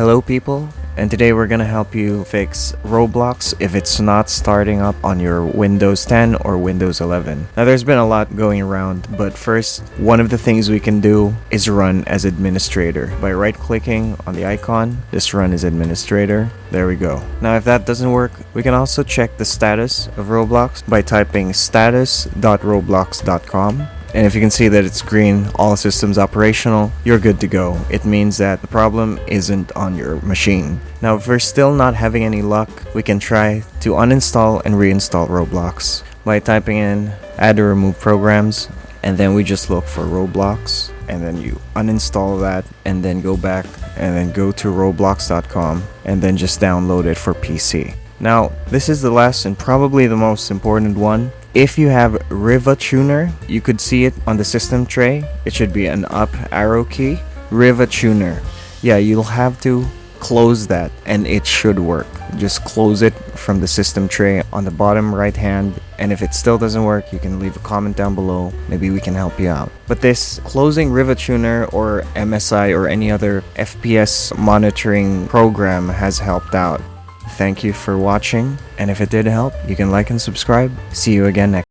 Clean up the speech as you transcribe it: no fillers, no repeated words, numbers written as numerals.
Hello people, and today we're gonna help you fix Roblox if it's not starting up on your Windows 10 or Windows 11. Now there's been a lot going around, but first, one of the things we can do is run as administrator. By right-clicking on the icon, just run as administrator. There we go. Now if that doesn't work, we can also check the status of Roblox by typing status.roblox.com. And if you can see that it's green, all systems operational, you're good to go. It means that the problem isn't on your machine. Now if we're still not having any luck, we can try to uninstall and reinstall Roblox by typing in add or remove programs, and then we just look for Roblox, and then you uninstall that, and then go back and then go to roblox.com and then just download it for PC. Now this is the last and probably the most important one. If you have Riva Tuner, you could see it on the system tray. It should be an up arrow key. Riva Tuner. Yeah, you'll have to close that and it should work. Just close it from the system tray on the bottom right hand, and if it still doesn't work, you can leave a comment down below. Maybe we can help you out. But this closing Riva Tuner or MSI or any other FPS monitoring program has helped out. Thank you for watching, and if it did help, you can like and subscribe. See you again next time.